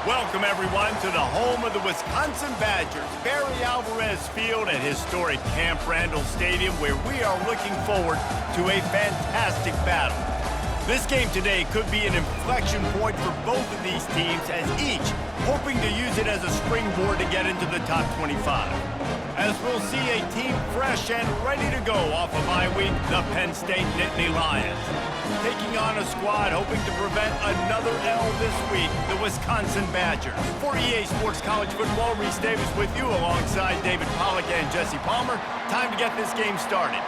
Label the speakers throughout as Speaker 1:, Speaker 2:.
Speaker 1: Welcome, everyone, to the home of the Wisconsin Badgers, Barry Alvarez Field at historic Camp Randall Stadium, where we are looking forward to a fantastic battle. This game today could be an inflection point for both of these teams, as each hoping to use it as a springboard to get into the top 25. As we'll see a team fresh and ready to go off a bye week, the Penn State Nittany Lions. Taking on a squad hoping to prevent another L this week, the Wisconsin Badgers. For EA Sports College Football, Reese Davis with you alongside David Pollack and Jesse Palmer. Time to get this game started.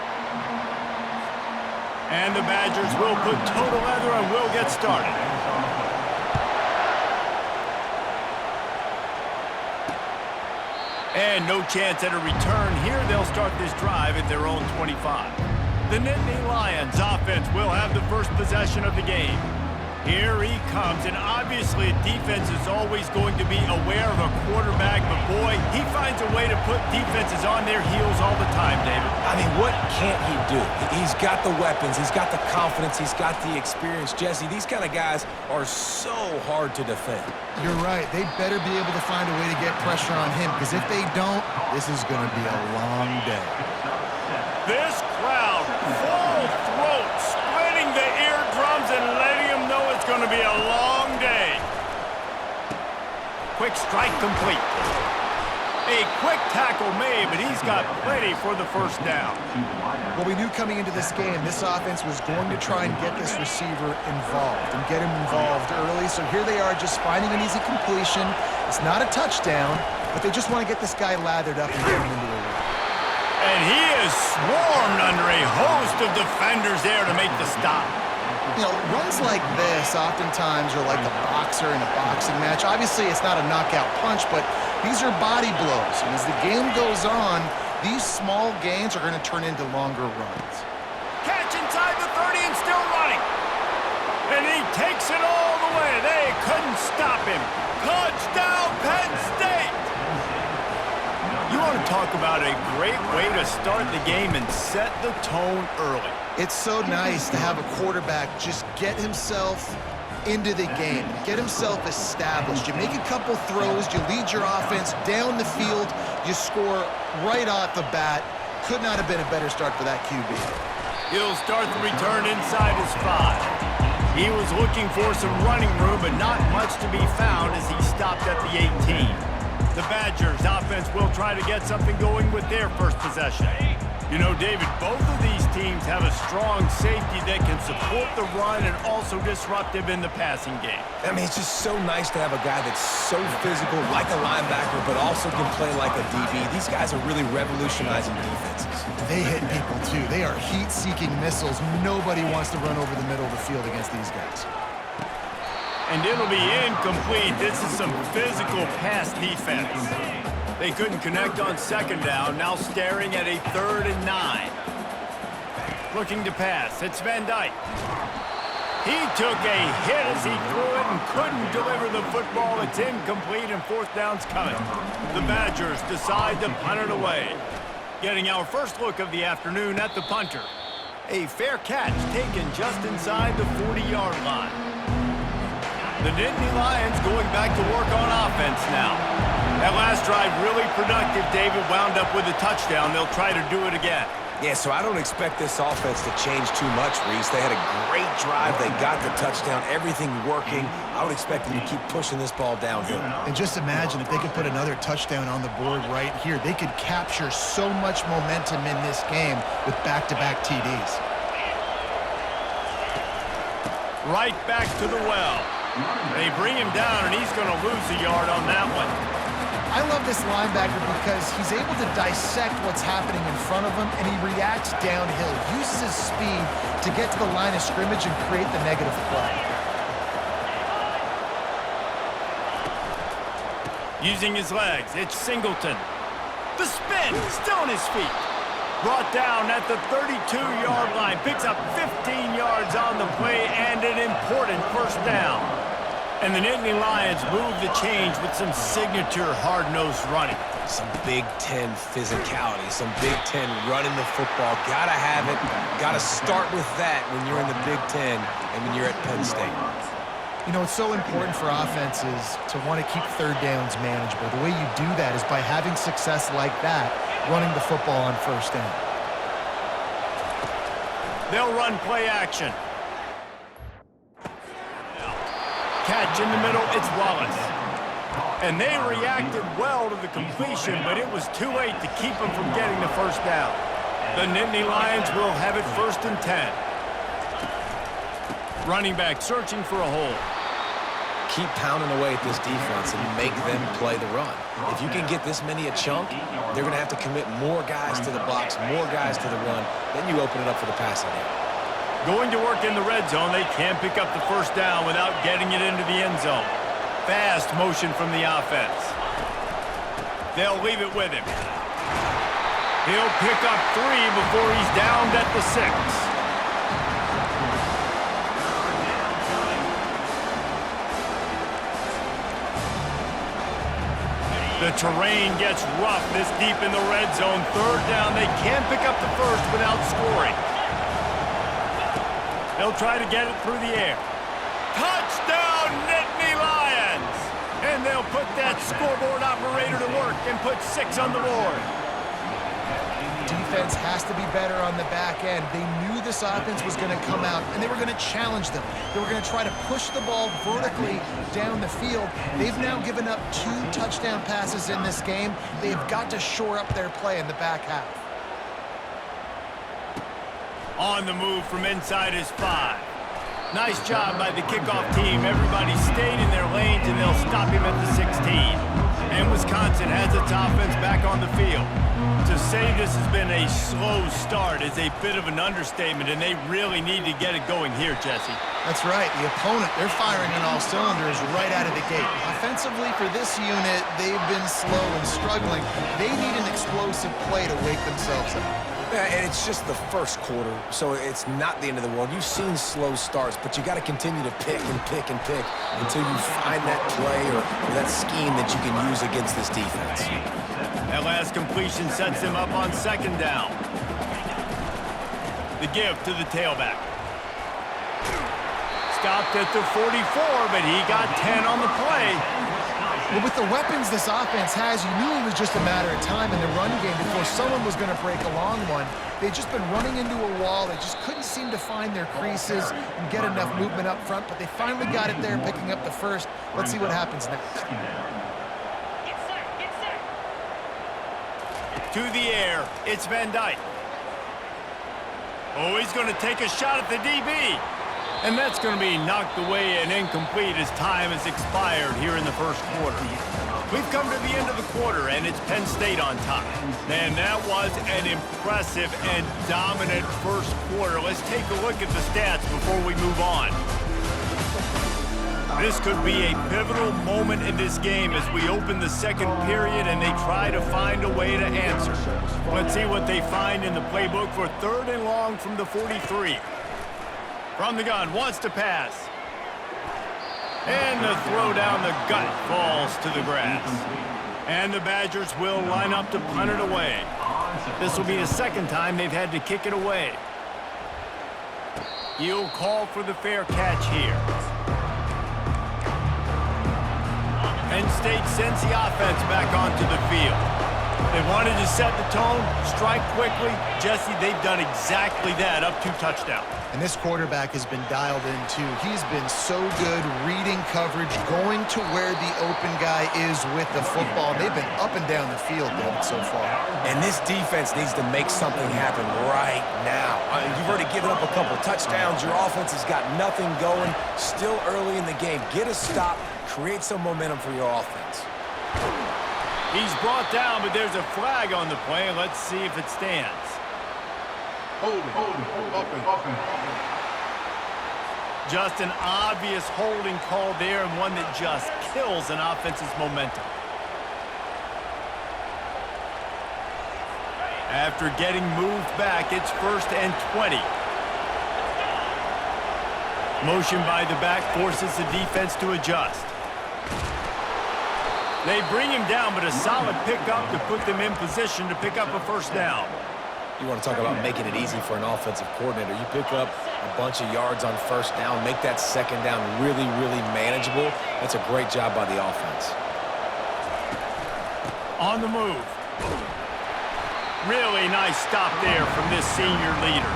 Speaker 1: And the Badgers will put total leather and will get started. And no chance at a return here. They'll start this drive at their own 25. The Nittany Lions offense will have the first possession of the game. Here he comes, and obviously defense is always going to be aware of a quarterback, but boy, he finds a way to put defenses on their heels all the time, David.
Speaker 2: I mean, what can't he do? He's got the weapons, he's got the confidence, he's got the experience. Jesse, these kind of guys are so hard to defend.
Speaker 3: You're right. They better be able to find a way to get pressure on him, because if they don't, this is going to be a long day.
Speaker 1: This crowd, full throat, splitting the eardrums and letting them know it's going to be a long day. Quick strike complete. A quick tackle made, but he's got plenty for the first down.
Speaker 3: Well, we knew coming into this game, this offense was going to try and get this receiver involved and get him involved early. So here they are just finding an easy completion. It's not a touchdown, but they just want to get this guy lathered up and get him into a run.
Speaker 1: And he is swarmed under a host of defenders there to make the stop.
Speaker 3: You know, runs like this oftentimes are like a boxer in a boxing match. Obviously, it's not a knockout punch, but these are body blows. And as the game goes on, these small gains are going to turn into longer runs.
Speaker 1: Catch inside the 30 and still running. And he takes it all the way. They couldn't stop him. Touchdown, Penn State! You want to talk about a great way to start the game and set the tone early.
Speaker 3: It's so nice to have a quarterback just get himself into the game, get himself established. You make a couple throws, you lead your offense down the field, you score right off the bat. Could not have been a better start for that QB.
Speaker 1: He'll start the return inside his 5. He was looking for some running room, but not much to be found as he stopped at the 18. The Badgers offense will try to get something going with their first possession. You know, David, both of these teams have a strong safety that can support the run and also disruptive in the passing game.
Speaker 2: I mean, it's just so nice to have a guy that's so physical, like a linebacker, but also can play like a DB. These guys are really revolutionizing defenses.
Speaker 3: They hit people, too. They are heat-seeking missiles. Nobody wants to run over the middle of the field against these guys.
Speaker 1: And it'll be incomplete. This is some physical pass defense. They couldn't connect on second down, now staring at a 3rd and 9. Looking to pass, it's Van Dyke. He took a hit as he threw it and couldn't deliver the football. It's incomplete and 4th down's coming. The Badgers decide to punt it away. Getting our first look of the afternoon at the punter. A fair catch taken just inside the 40-yard line. The Nittany Lions going back to work on offense now. That last drive really productive. David wound up with a touchdown. They'll try to do it again.
Speaker 2: Yeah, so I don't expect this offense to change too much, Reese. They had a great drive. They got the touchdown, everything working. I would expect them to keep pushing this ball downhill.
Speaker 3: And just imagine if they could put another touchdown on the board right here. They could capture so much momentum in this game with back-to-back TDs.
Speaker 1: Right back to the well. They bring him down, and he's going to lose a yard on that one.
Speaker 3: I love this linebacker because he's able to dissect what's happening in front of him, and he reacts downhill, uses his speed to get to the line of scrimmage and create the negative play.
Speaker 1: Using his legs, it's Singleton. The spin, still on his feet. Brought down at the 32-yard line, picks up 15 yards on the play and an important first down. And the Nittany Lions move the change with some signature hard-nosed running.
Speaker 2: Some Big Ten physicality, some Big Ten running the football. Gotta have it. Gotta start with that when you're in the Big Ten and when you're at Penn State.
Speaker 3: You know, it's so important for offenses to want to keep third downs manageable. The way you do that is by having success like that, running the football on first down.
Speaker 1: They'll run play action. Catch in the middle, it's Wallace. And they reacted well to the completion, but it was too late to keep them from getting the first down. The Nittany Lions will have it 1st and 10. Running back searching for a hole.
Speaker 2: Keep pounding away at this defense and make them play the run. If you can get this many a chunk, they're going to have to commit more guys to the box, more guys to the run. Then you open it up for the passing game.
Speaker 1: Going to work in the red zone, they can't pick up the first down without getting it into the end zone. Fast motion from the offense. They'll leave it with him. He'll pick up 3 before he's downed at the 6. The terrain gets rough this deep in the red zone. 3rd down, they can't pick up the first without scoring. They'll try to get it through the air. Touchdown, Nittany Lions! And they'll put that scoreboard operator to work and put 6 on the board.
Speaker 3: Defense has to be better on the back end. They knew this offense was going to come out, and they were going to challenge them. They were going to try to push the ball vertically down the field. They've now given up 2 touchdown passes in this game. They've got to shore up their play in the back half.
Speaker 1: On the move from inside his 5. Nice job by the kickoff team. Everybody stayed in their lanes, and they'll stop him at the 16. And Wisconsin has its offense back on the field. To say this has been a slow start is a bit of an understatement, and they really need to get it going here, Jesse.
Speaker 3: That's right. The opponent, they're firing on all cylinders right out of the gate. Offensively, for this unit, they've been slow and struggling. They need an explosive play to wake themselves up.
Speaker 2: Yeah, and it's just the first quarter, so it's not the end of the world. You've seen slow starts, but you got to continue to pick and pick and pick until you find that play or that scheme that you can use against this defense.
Speaker 1: That last completion sets him up on 2nd down. The give to the tailback. Stopped at the 44, but he got 10 on the play.
Speaker 3: Well, with the weapons this offense has, you knew it was just a matter of time in the run game before someone was going to break a long one. They'd just been running into a wall. They just couldn't seem to find their creases and get enough movement up front, but they finally got it there, picking up the first. Let's see what happens next.
Speaker 1: To the air, it's Van Dyke. Oh, he's going to take a shot at the DB. And that's going to be knocked away and incomplete as time has expired here in the first quarter. We've come to the end of the quarter, and it's Penn State on top. Man, that was an impressive and dominant first quarter. Let's take a look at the stats before we move on. This could be a pivotal moment in this game as we open the second period and they try to find a way to answer. Let's see what they find in the playbook for 3rd and long from the 43. From the gun, wants to pass. And the throw down the gut falls to the grass. And the Badgers will line up to punt it away. This will be the 2nd time they've had to kick it away. He'll call for the fair catch here. Penn State sends the offense back onto the field. They wanted to set the tone, strike quickly. Jesse, they've done exactly that, up 2 touchdowns.
Speaker 3: And this quarterback has been dialed in, too. He's been so good reading coverage, going to where the open guy is with the football. They've been up and down the field, David, so far.
Speaker 2: And this defense needs to make something happen right now. You've already given up a couple touchdowns. Your offense has got nothing going. Still early in the game. Get a stop. Create some momentum for your offense.
Speaker 1: He's brought down, but there's a flag on the play. Let's see if it stands. Holding. Just an obvious holding call there, and one that just kills an offense's momentum. After getting moved back, it's 1st and 20. Motion by the back forces the defense to adjust. They bring him down, but a solid pickup to put them in position to pick up a first down.
Speaker 2: You want to talk about making it easy for an offensive coordinator. You pick up a bunch of yards on first down, make that second down really, really manageable. That's a great job by the offense.
Speaker 1: On the move. Really nice stop there from this senior leader.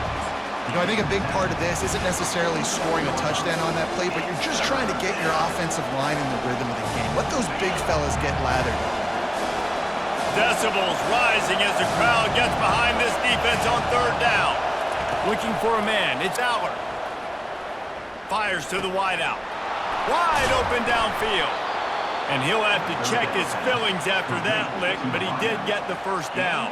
Speaker 3: You know, I think a big part of this isn't necessarily scoring a touchdown on that play, but you're just trying to get your offensive line in the rhythm of the game. Let those big fellas get lathered.
Speaker 1: Decibels rising as the crowd gets behind this defense on third down. Looking for a man. It's Aller. Fires to the wideout. Wide open downfield. And he'll have to check his fillings after that lick, but he did get the first down.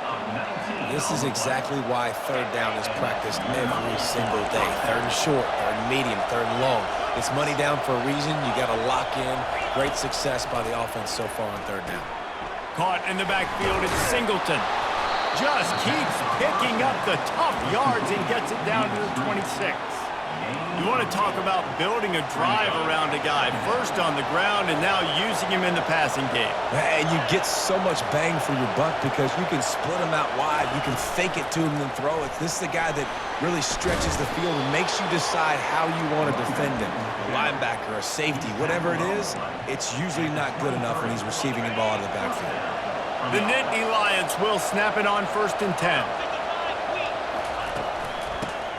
Speaker 2: This is exactly why third down is practiced every single day. Third and short, third and medium, third and long. It's money down for a reason. You got to lock in. Great success by the offense so far on third down.
Speaker 1: Caught in the backfield, it's Singleton. Just keeps picking up the tough yards and gets it down to the 26. You want to talk about building a drive around a guy. First on the ground and now using him in the passing game.
Speaker 2: And you get so much bang for your buck because you can split him out wide. You can fake it to him and throw it. This is the guy that really stretches the field and makes you decide how you want to defend him. A linebacker, a safety, whatever it is, it's usually not good enough when he's receiving the ball out of the backfield.
Speaker 1: The Nittany Lions will snap it on 1st and 10.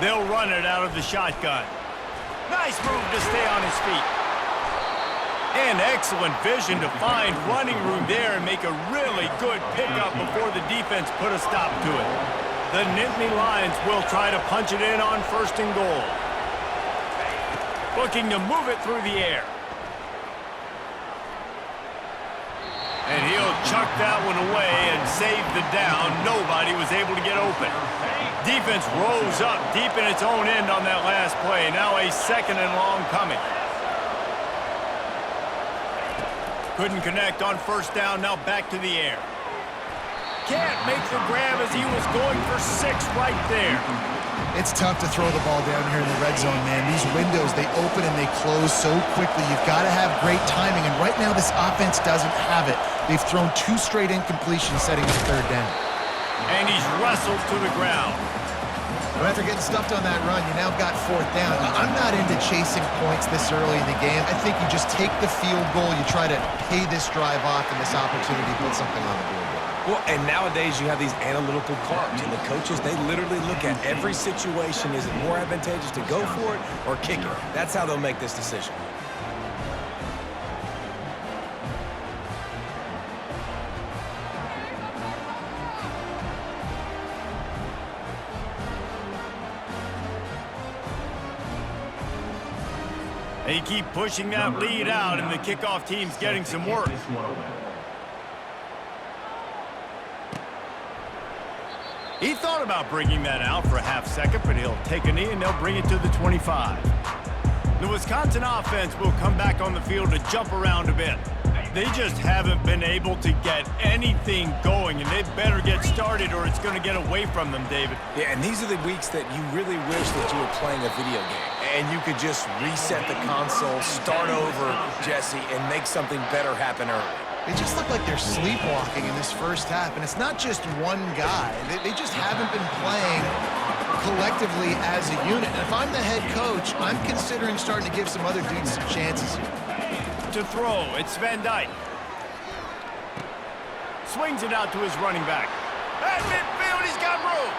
Speaker 1: They'll run it out of the shotgun. Nice move to stay on his feet. And excellent vision to find running room there and make a really good pickup before the defense put a stop to it. The Nittany Lions will try to punch it in on 1st and goal. Looking to move it through the air. And he'll chuck that one away and save the down. Nobody was able to get open. Defense rose up deep in its own end on that last play. Now a 2nd and long coming. Couldn't connect on 1st down. Now back to the air. Can't make the grab as he was going for 6 right there.
Speaker 3: It's tough to throw the ball down here in the red zone, man. These windows, they open and they close so quickly. You've got to have great timing, and right now this offense doesn't have it. They've thrown 2 straight incompletions setting up 3rd down.
Speaker 1: And he's wrestled to the ground.
Speaker 3: But after getting stuffed on that run, you now got 4th down. I'm not into chasing points this early in the game. I think you just take the field goal, you try to pay this drive off, and this opportunity put something on the board.
Speaker 2: Well, and nowadays you have these analytical cards, and the coaches, they literally look at every situation. Is it more advantageous to go for it or kick it? That's how they'll make this decision.
Speaker 1: They keep pushing that lead out, and the kickoff team's getting some work. He thought about bringing that out for a half second, but he'll take a knee and they'll bring it to the 25. The Wisconsin offense will come back on the field to jump around a bit. They just haven't been able to get anything going, and they better get started or it's going to get away from them, David.
Speaker 2: Yeah, and these are the weeks that you really wish that you were playing a video game. And you could just reset the console, start over, Jesse, and make something better happen early.
Speaker 3: They just look like they're sleepwalking in this first half, and it's not just one guy. They just haven't been playing collectively as a unit. And if I'm the head coach, I'm considering starting to give some other dudes some chances here.
Speaker 1: To throw, it's Van Dyke. Swings it out to his running back. At midfield, he's got room.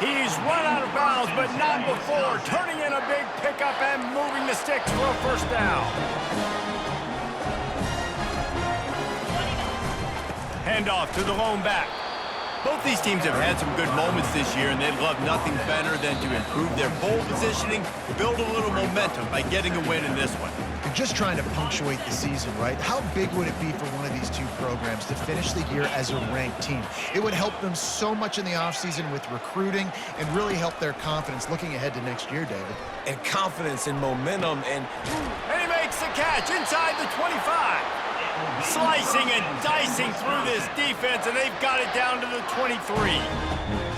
Speaker 1: He's run out of bounds, but not before. Turning in a big pickup and moving the sticks for a 1st down. Handoff to the lone back. Both these teams have had some good moments this year, and they'd love nothing better than to improve their bowl positioning, build a little momentum by getting a win in this one.
Speaker 3: You're just trying to punctuate the season, right? How big would it be for one of these two programs to finish the year as a ranked team? It would help them so much in the offseason with recruiting and really help their confidence looking ahead to next year, David.
Speaker 2: And confidence and momentum and
Speaker 1: he makes the catch inside the 25. Slicing and dicing through this defense, and they've got it down to the 23.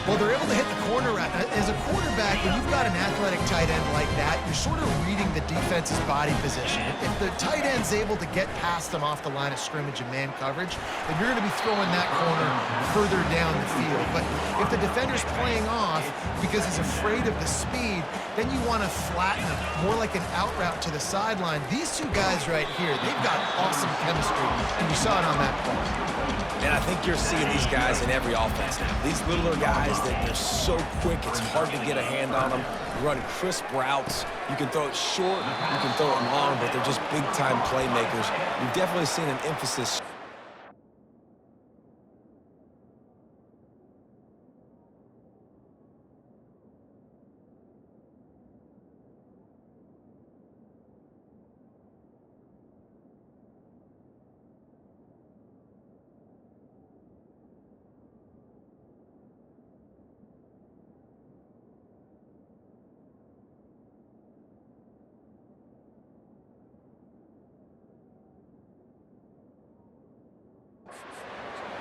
Speaker 3: Well, they're able to hit the corner route. As a quarterback, when you've got got an athletic tight end like that, you're sort of reading the defense's body position. If the tight end's able to get past them off the line of scrimmage and man coverage, then you're going to be throwing that corner further down the field. But if the defender's playing off because he's afraid of the speed, then you want to flatten him, more like an out route to the sideline. These two guys right here, they've got awesome chemistry, and you saw it on that play.
Speaker 2: And I think you're seeing these guys in every offense now. These littler guys, they're so quick, it's hard to get a hand on them. They run crisp routes. You can throw it short, you can throw it long, but they're just big-time playmakers. You've definitely seen an emphasis.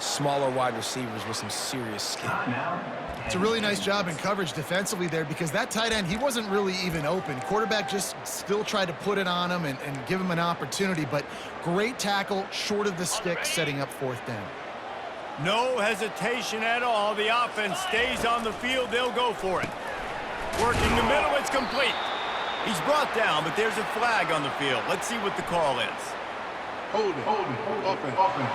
Speaker 2: Smaller wide receivers with some serious skill.
Speaker 3: It's a really nice job in coverage defensively there because that tight end, he wasn't really even open. Quarterback just still tried to put it on him and give him an opportunity, but great tackle, short of the stick, setting up fourth down.
Speaker 1: No hesitation at all. The offense stays on the field. They'll go for it. Working the middle. It's complete. He's brought down, but there's a flag on the field. Let's see what the call is.
Speaker 4: Hold it. Offense.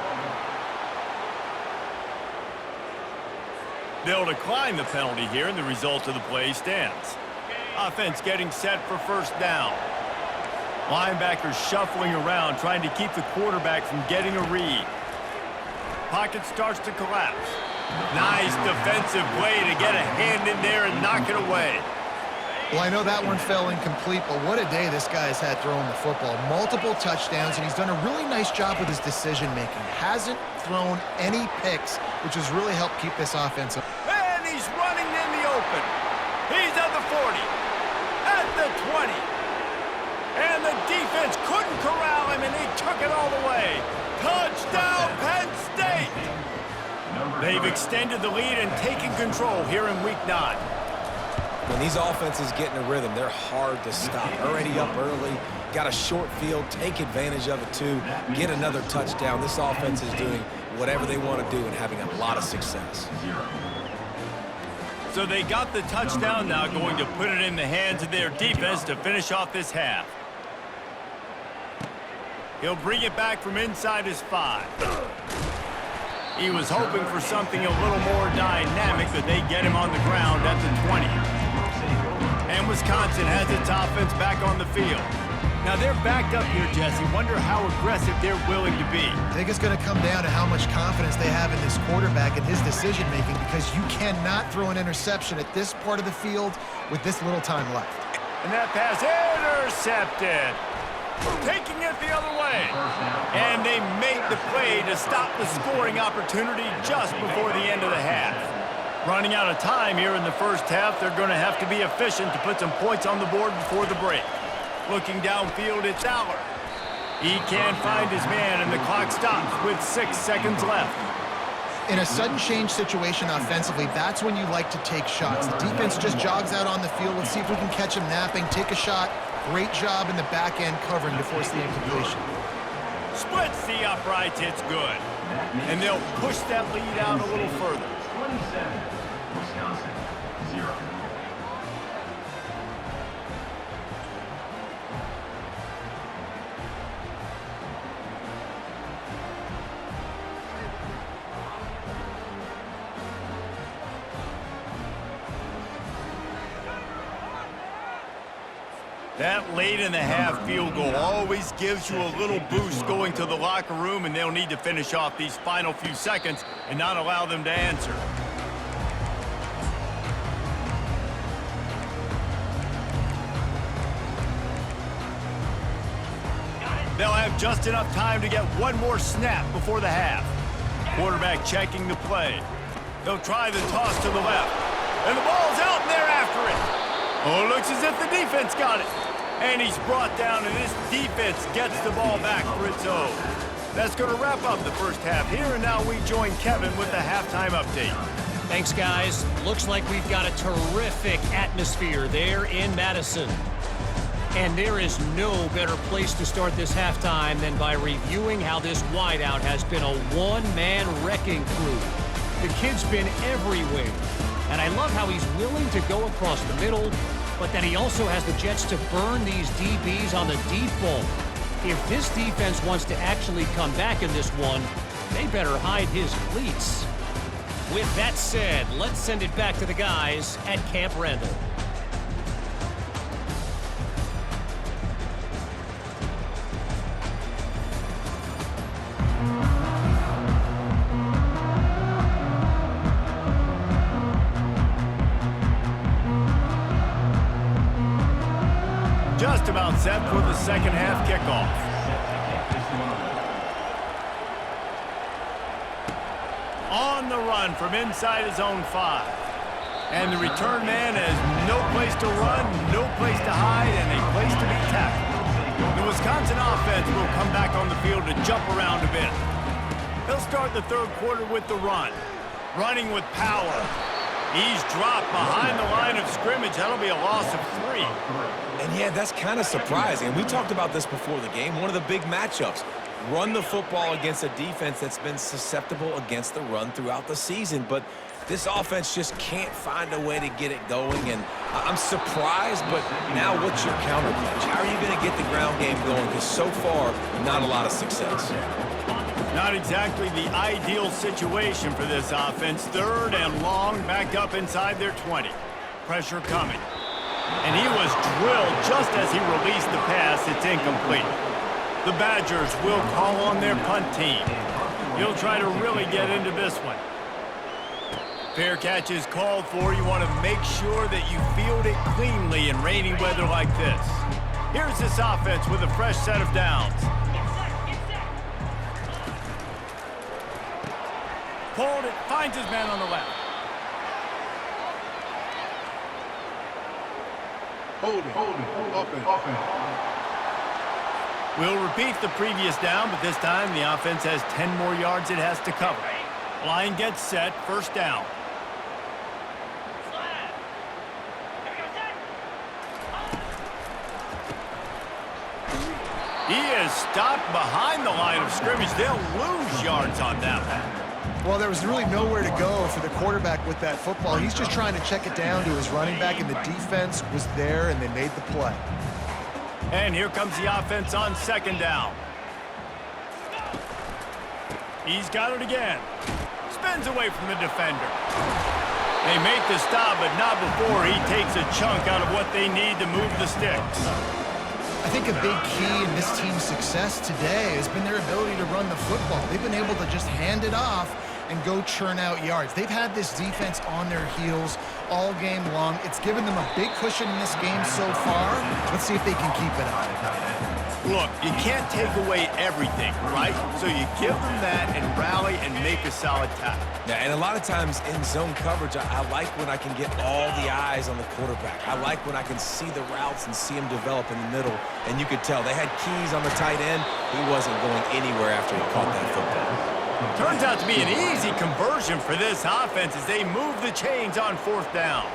Speaker 1: They'll decline the penalty here, and the result of the play stands. Offense getting set for first down. Linebackers shuffling around, trying to keep the quarterback from getting a read. Pocket starts to collapse. Nice defensive play to get a hand in there and knock it away.
Speaker 3: Well, I know that one fell incomplete, but what a day this guy's had throwing the football. Multiple touchdowns, and he's done a really nice job with his decision-making. Hasn't thrown any picks, which has really helped keep this offense up.
Speaker 1: And he's running in the open. He's at the 40, at the 20. And the defense couldn't corral him, and he took it all the way. Touchdown, Penn State! They've extended the lead and taken control here in Week 9.
Speaker 2: When these offenses get in a rhythm, they're hard to stop. Already up early, got a short field, take advantage of it too, get another touchdown. This offense is doing whatever they want to do and having a lot of success.
Speaker 1: So they got the touchdown, now going to put it in the hands of their defense to finish off this half. He'll bring it back from inside his 5. He was hoping for something a little more dynamic, but they get him on the ground at the 20. And Wisconsin has its offense back on the field. Now they're backed up here, Jesse. Wonder how aggressive they're willing to be.
Speaker 3: I think it's going to come down to how much confidence they have in this quarterback and his decision-making, because you cannot throw an interception at this part of the field with this little time left.
Speaker 1: And that pass intercepted. Taking it the other way. And they made the play to stop the scoring opportunity just before the end of the half. Running out of time here in the first half, they're going to have to be efficient to put some points on the board before the break. Looking downfield, it's Aller. He can't find his man, and the clock stops with 6 seconds left.
Speaker 3: In a sudden change situation offensively, that's when you like to take shots. The defense just jogs out on the field. Let's see if we can catch him napping, take a shot. Great job in the back end covering to force the incompletion.
Speaker 1: Splits the uprights, it's good. And they'll push that lead out a little further.
Speaker 5: 27, Wisconsin, 0.
Speaker 1: That late in the half field goal always gives you a little boost going to the locker room, and they'll need to finish off these final few seconds and not allow them to answer. They'll have just enough time to get one more snap before the half. Quarterback checking the play. They'll try the toss to the left. And the ball's out, and they're after it. Oh, it looks as if the defense got it. And he's brought down, and this defense gets the ball back for its own. That's going to wrap up the first half here, and now we join Kevin with the halftime update.
Speaker 6: Thanks, guys. Looks like we've got a terrific atmosphere there in Madison. And there is no better place to start this halftime than by reviewing how this wideout has been a one-man wrecking crew. The kid's been everywhere. And I love how he's willing to go across the middle, but that he also has the jets to burn these DBs on the deep ball. If this defense wants to actually come back in this one, they better hide his cleats. With that said, let's send it back to the guys at Camp Randall.
Speaker 1: Just about set for the second half kickoff. On the run from inside his own 5. And the return man has no place to run, no place to hide, and a place to be tackled. The Wisconsin offense will come back on the field to jump around a bit. He'll start the third quarter with the run. Running with power. He's dropped behind the line of scrimmage. That'll be a loss of 3.
Speaker 2: And yeah, that's kind of surprising. We talked about this before the game. One of the big matchups. Run the football against a defense that's been susceptible against the run throughout the season. But this offense just can't find a way to get it going. And I'm surprised, but now what's your counterpunch? How are you going to get the ground game going? Because so far, not a lot of success.
Speaker 1: Not exactly the ideal situation for this offense. Third and long, back up inside their 20. Pressure coming. And he was drilled just as he released the pass. It's incomplete. The Badgers will call on their punt team. He'll try to really get into this one. Fair catch is called for. You want to make sure that you field it cleanly in rainy weather like this. Here's this offense with a fresh set of downs. Pulled it, finds his man on the left.
Speaker 4: Hold it, offense.
Speaker 1: We'll repeat the previous down, but this time the offense has 10 more yards it has to cover. Line gets set, first down. He is stopped behind the line of scrimmage. They'll lose yards on that one.
Speaker 3: Well, there was really nowhere to go for the quarterback with that football. He's just trying to check it down to his running back, and the defense was there, and they made the play.
Speaker 1: And here comes the offense on second down. He's got it again. Spins away from the defender. They make the stop, but not before he takes a chunk out of what they need to move the sticks.
Speaker 3: I think a big key in this team's success today has been their ability to run the football. They've been able to just hand it off and go churn out yards. They've had this defense on their heels all game long. It's given them a big cushion in this game so far. Let's see if they can keep it up.
Speaker 1: Look, you can't take away everything, right? So you give them that and rally and make a solid tackle.
Speaker 2: Yeah, and a lot of times in zone coverage, I like when I can get all the eyes on the quarterback. I like when I can see the routes and see him develop in the middle. And you could tell they had keys on the tight end. He wasn't going anywhere after he caught that football.
Speaker 1: Turns out to be an easy conversion for this offense as they move the chains on fourth down.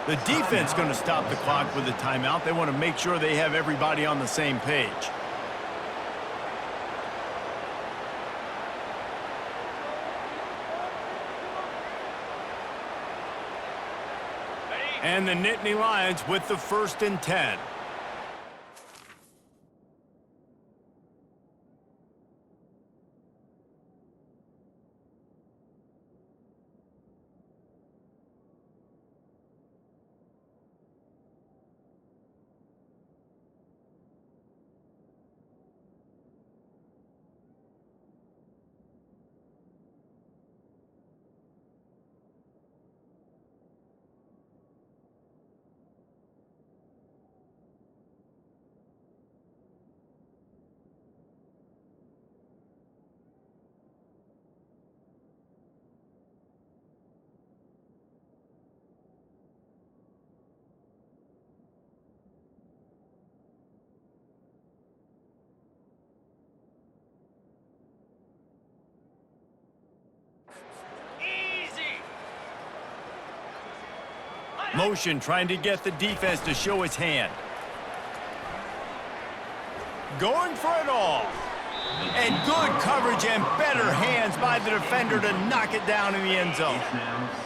Speaker 1: The defense going to stop the clock with a timeout. They want to make sure they have everybody on the same page. And the Nittany Lions with the 1st and 10. Motion trying to get the defense to show its hand. Going for it all. And good coverage and better hands by the defender to knock it down in the end zone.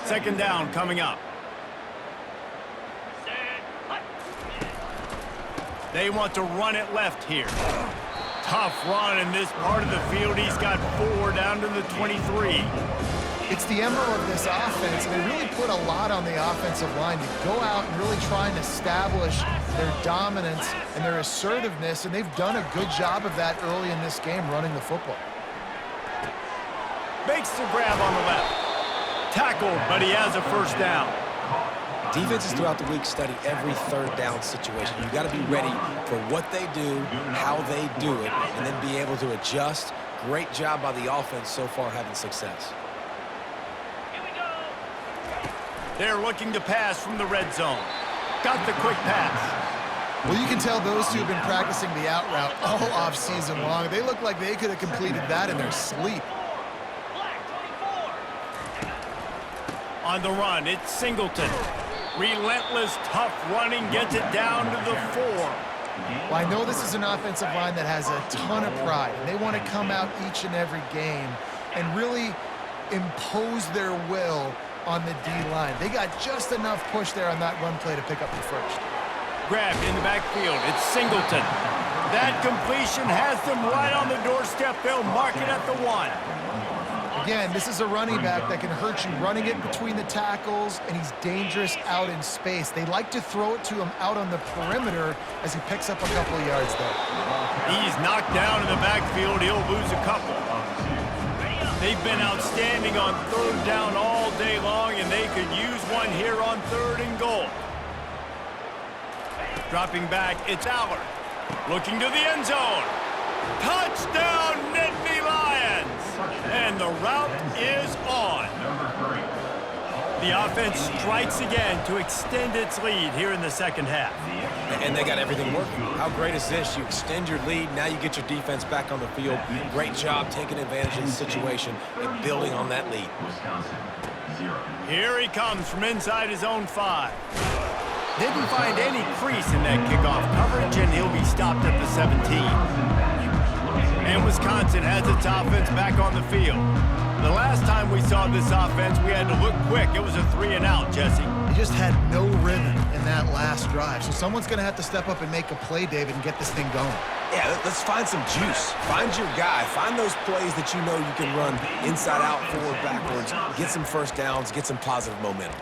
Speaker 1: Second down coming up. They want to run it left here. Tough run in this part of the field. He's got 4 down to the 23.
Speaker 3: It's the MO of this offense. They really put a lot on the offensive line to go out and really try and establish their dominance and their assertiveness, and they've done a good job of that early in this game running the football.
Speaker 1: Makes the grab on the left. Tackled, but he has a first down.
Speaker 2: Defenses throughout the week study every third down situation. You got to be ready for what they do, how they do it, and then be able to adjust. Great job by the offense so far having success.
Speaker 1: They're looking to pass from the red zone. Got the quick pass.
Speaker 3: Well, you can tell those two have been practicing the out route all off-season long. They look like they could have completed that in their sleep.
Speaker 1: On the run, it's Singleton. Relentless, tough running, gets it down to the 4.
Speaker 3: Well, I know this is an offensive line that has a ton of pride. They want to come out each and every game and really impose their will on the D-line. They got just enough push there on that run play to pick up the first.
Speaker 1: Grabbed in the backfield, it's Singleton. That completion has them right on the doorstep. They'll mark it at the 1.
Speaker 3: Again, this is a running back that can hurt you running it between the tackles, and he's dangerous out in space. They like to throw it to him out on the perimeter as he picks up a couple of yards there.
Speaker 1: He's knocked down in the backfield. He'll lose a couple. They've been outstanding on third down all day long, and they could use one here on 3rd and goal. Dropping back, it's Allard. Looking to the end zone. Touchdown, Nittany Lions! And the route is on. The offense strikes again to extend its lead here in the second half.
Speaker 2: And they got everything working. How great is this? You extend your lead, now you get your defense back on the field. Great job taking advantage of the situation and building on that lead.
Speaker 1: Here he comes from inside his own 5. Didn't find any crease in that kickoff coverage, and he'll be stopped at the 17. And Wisconsin has its offense back on the field. The last time we saw this offense, we had to look quick. It was a 3-and-out, Jesse.
Speaker 3: He just had no rhythm in that last drive. So someone's going to have to step up and make a play, David, and get this thing going.
Speaker 2: Yeah, let's find some juice. Find your guy. Find those plays that you know you can run inside out, forward, backwards. Get some first downs, get some positive momentum.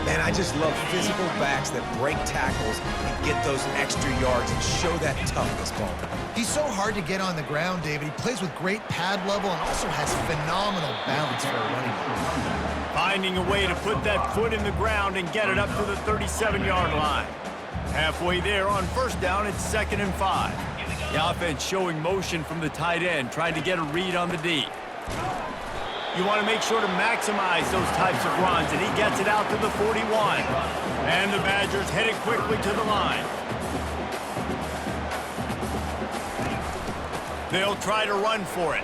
Speaker 2: Man, I just love physical backs that break tackles and get those extra yards and show that toughness, Paul.
Speaker 3: He's so hard to get on the ground, David. He plays with great pad level and also has phenomenal balance for a running back.
Speaker 1: Finding a way to put that foot in the ground and get it up to the 37-yard line. Halfway there on first down, it's 2nd and 5. The offense showing motion from the tight end, trying to get a read on the D. You want to make sure to maximize those types of runs, and he gets it out to the 41. And the Badgers headed quickly to the line. They'll try to run for it.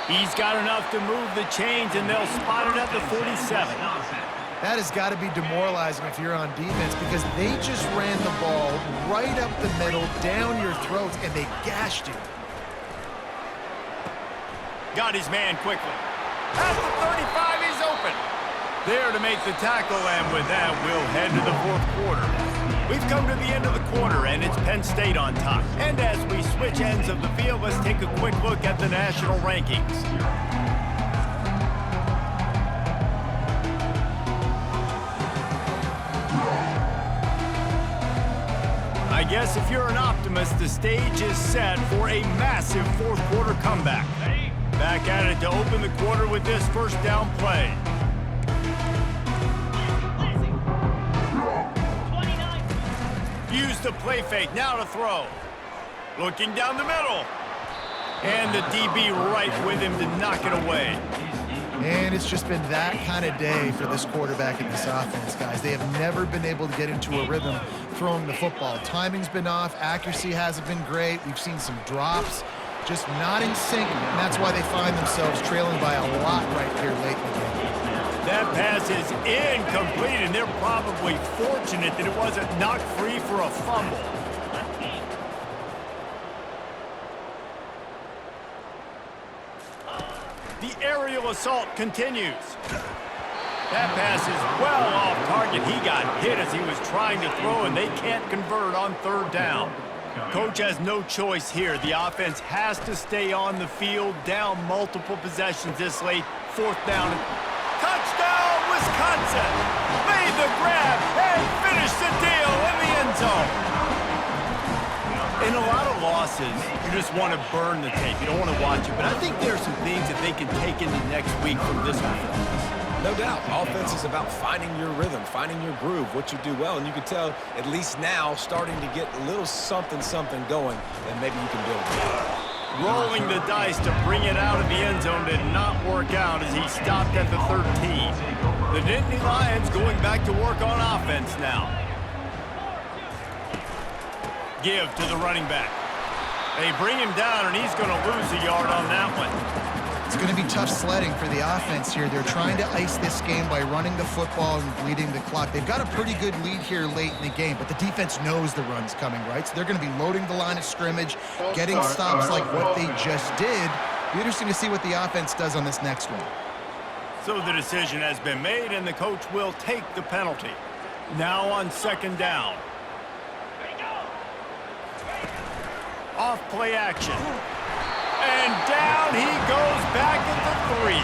Speaker 1: He's got enough to move the chains, and they'll spot it at the 47.
Speaker 3: That has got to be demoralizing if you're on defense because they just ran the ball right up the middle, down your throats, and they gashed you.
Speaker 1: Got his man quickly. At the 35, he's open. There to make the tackle, and with that, we'll head to the 4th quarter. We've come to the end of the quarter, and it's Penn State on top. And as we switch ends of the field, let's take a quick look at the national rankings. I guess if you're an optimist, the stage is set for a massive 4th quarter comeback. Back at it to open the quarter with this first down play. Use the play fake, now to throw. Looking down the middle. And the DB right with him to knock it away.
Speaker 3: And it's just been that kind of day for this quarterback and this offense, guys. They have never been able to get into a rhythm throwing the football. Timing's been off. Accuracy hasn't been great. We've seen some drops. Just not in sync, and that's why they find themselves trailing by a lot right here late in the game.
Speaker 1: That pass is incomplete, and they're probably fortunate that it wasn't knocked free for a fumble. The aerial assault continues. That pass is well off target. He got hit as he was trying to throw, and they can't convert on third down. Coach has no choice here. The offense has to stay on the field, down multiple possessions this late. Fourth down. Touchdown, Wisconsin! Made the grab and finished the deal in the end zone. In a lot of losses, you just want to burn the tape. You don't want to watch it. But I think there are some things that they can take into next week from this performance.
Speaker 2: No doubt. Offense is about finding your rhythm, finding your groove, what you do well. And you can tell, at least now, starting to get a little something going, and maybe you can build it.
Speaker 1: Rolling the dice to bring it out of the end zone did not work out as he stopped at the 13. The Nittany Lions going back to work on offense now. Give to the running back. They bring him down, and he's going to lose a yard on that one.
Speaker 3: It's going to be tough sledding for the offense here. They're trying to ice this game by running the football and bleeding the clock. They've got a pretty good lead here late in the game, but the defense knows the run's coming, right? So they're going to be loading the line of scrimmage, getting stops like what they just did. Be interesting to see what the offense does on this next one.
Speaker 1: So the decision has been made, and the coach will take the penalty. Now on second down. Off play action. And down he goes back at the 3.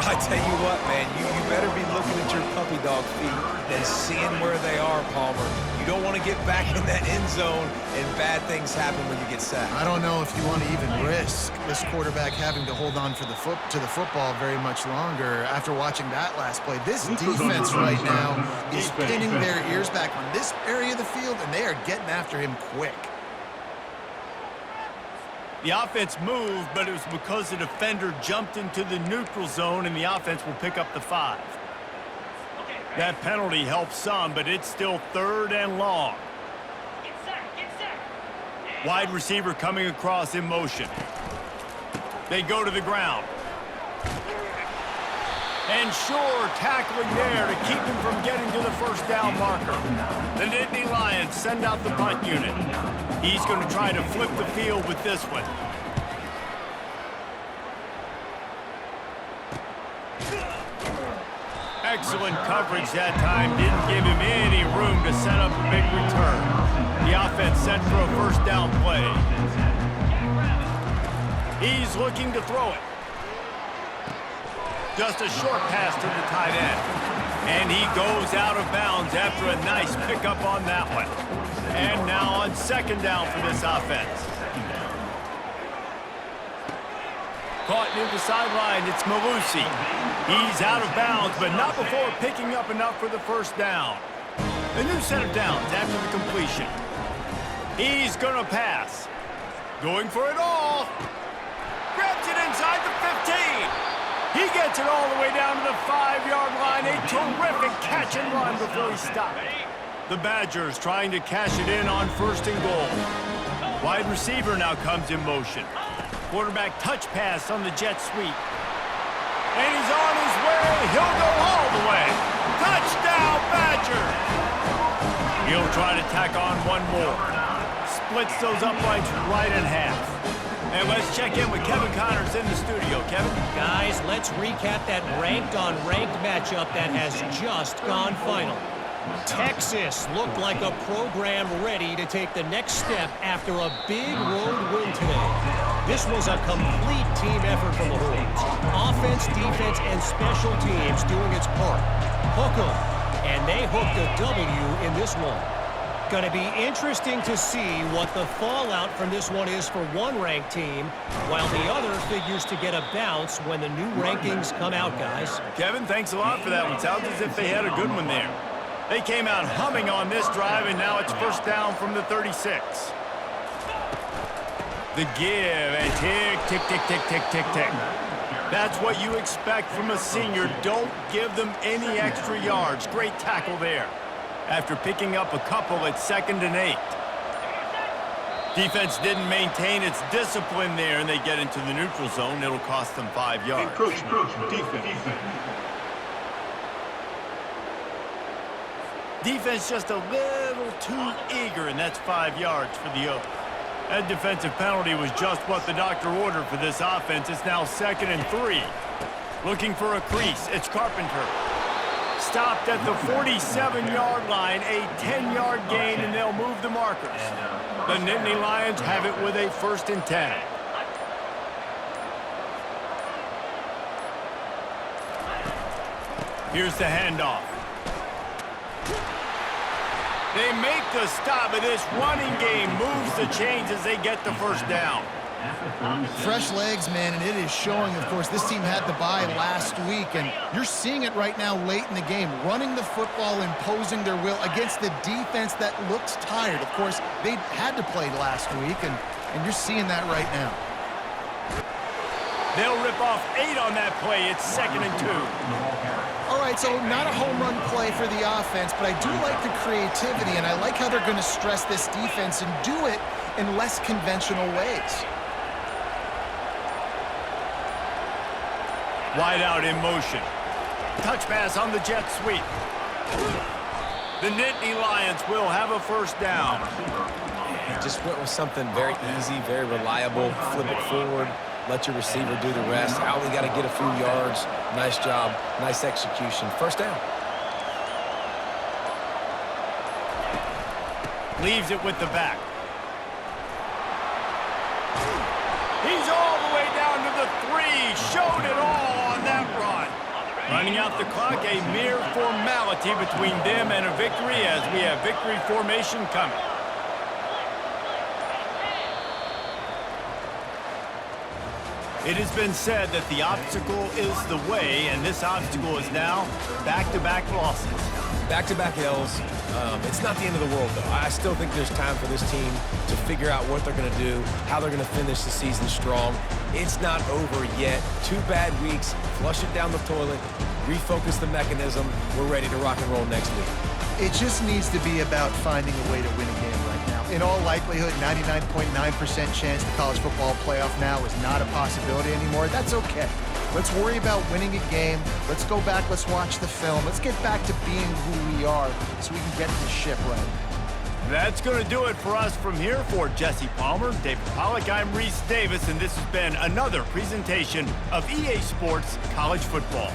Speaker 2: I tell you what, man, you better be looking at your puppy dog feet and seeing where they are, Palmer. You don't want to get back in that end zone and bad things happen when you get sacked.
Speaker 3: I don't know if you want to even risk this quarterback having to hold on for the football very much longer after watching that last play. This defense right now is pinning their ears back on this area of the field, and they are getting after him quick.
Speaker 1: The offense moved, but it was because the defender jumped into the neutral zone, and the offense will pick up the 5. That penalty helps some, but it's still third and long. Wide receiver coming across in motion. They go to the ground. And sure, tackling there to keep him from getting to the first down marker. The Nittany Lions send out the punt unit. He's going to try to flip the field with this one. Excellent coverage that time. Didn't give him any room to set up a big return. The offense set for a first down play. He's looking to throw it. Just a short pass to the tight end. And he goes out of bounds after a nice pickup on that one. And now on second down for this offense. Caught near the sideline, it's Malusi. He's out of bounds, but not before picking up enough for the first down. A new set of downs after the completion. He's going to pass. Going for it all. Grabs it inside the 15. He gets it all the way down to the 5-yard line. A terrific catch and run before he stopped. The Badgers trying to cash it in on first and goal. Wide receiver now comes in motion. Quarterback touch pass on the jet sweep. And he's on his way. He'll go all the way. Touchdown, Badgers! He'll try to tack on one more. Splits those uprights right in half. And let's check in with Kevin Connors in the studio. Kevin?
Speaker 6: Guys, let's recap that ranked-on-ranked matchup that has just gone final. Texas looked like a program ready to take the next step after a big road win today. This was a complete team effort from the Horns. Offense, defense, and special teams doing its part. Hook 'em, and they hooked a W in this one. Going to be interesting to see what the fallout from this one is for one ranked team, while the other figures to get a bounce when the new rankings come out, guys.
Speaker 1: Kevin, thanks a lot for that one. Sounds as if they had a good one there. They came out humming on this drive, and now it's first down from the 36. The give, and tick, tick, tick, tick, tick, tick, tick. That's what you expect from a senior. Don't give them any extra yards. Great tackle there. After picking up a couple at 2nd and 8. Defense didn't maintain its discipline there, and they get into the neutral zone. It'll cost them 5 yards.
Speaker 4: Encroachment, defense.
Speaker 1: Defense just a little too eager, and that's 5 yards for the Oaks. That defensive penalty was just what the doctor ordered for this offense. It's now 2nd and 3. Looking for a crease. It's Carpenter. Stopped at the 47-yard line, a 10-yard gain, and they'll move the markers. The Nittany Lions have it with a 1st and 10. Here's the handoff. They make the stop, but this running game moves the chains as they get the 1st down.
Speaker 3: Fresh legs, man, and it is showing, of course. This team had the bye last week, and you're seeing it right now late in the game. Running the football, imposing their will against the defense that looks tired. Of course, they had to play last week, and you're seeing that right now.
Speaker 1: They'll rip off 8 on that play. It's 2nd and 2.
Speaker 3: All right, so not a home run play for the offense, but I do like the creativity, and I like how they're going to stress this defense and do it in less conventional ways.
Speaker 1: Wide out in motion. Touch pass on the jet sweep. The Nittany Lions will have a 1st down.
Speaker 2: Just went with something very easy, very reliable. Flip it forward. Let your receiver do the rest. I only got to get a few yards. Nice job. Nice execution. 1st down.
Speaker 1: Leaves it with the back. He's all the way down to the 3. Showed it all on that run. Running out the clock, a mere formality between them and a victory as we have victory formation coming. It has been said that the obstacle is the way, and this obstacle is now back-to-back losses.
Speaker 2: Back-to-back L's. It's not the end of the world, though. I still think there's time for this team to figure out what they're going to do, how they're going to finish the season strong. It's not over yet. 2 bad weeks. Flush it down the toilet. Refocus the mechanism. We're ready to rock and roll next week.
Speaker 3: It just needs to be about finding a way to win a game right now. In all likelihood, 99.9% chance the college football playoff now is not a possibility anymore. That's okay. Let's worry about winning a game. Let's go back. Let's watch the film. Let's get back to being who we are so we can get this ship right.
Speaker 1: That's going to do it for us from here. For Jesse Palmer, David Pollack, I'm Reese Davis, and this has been another presentation of EA Sports College Football.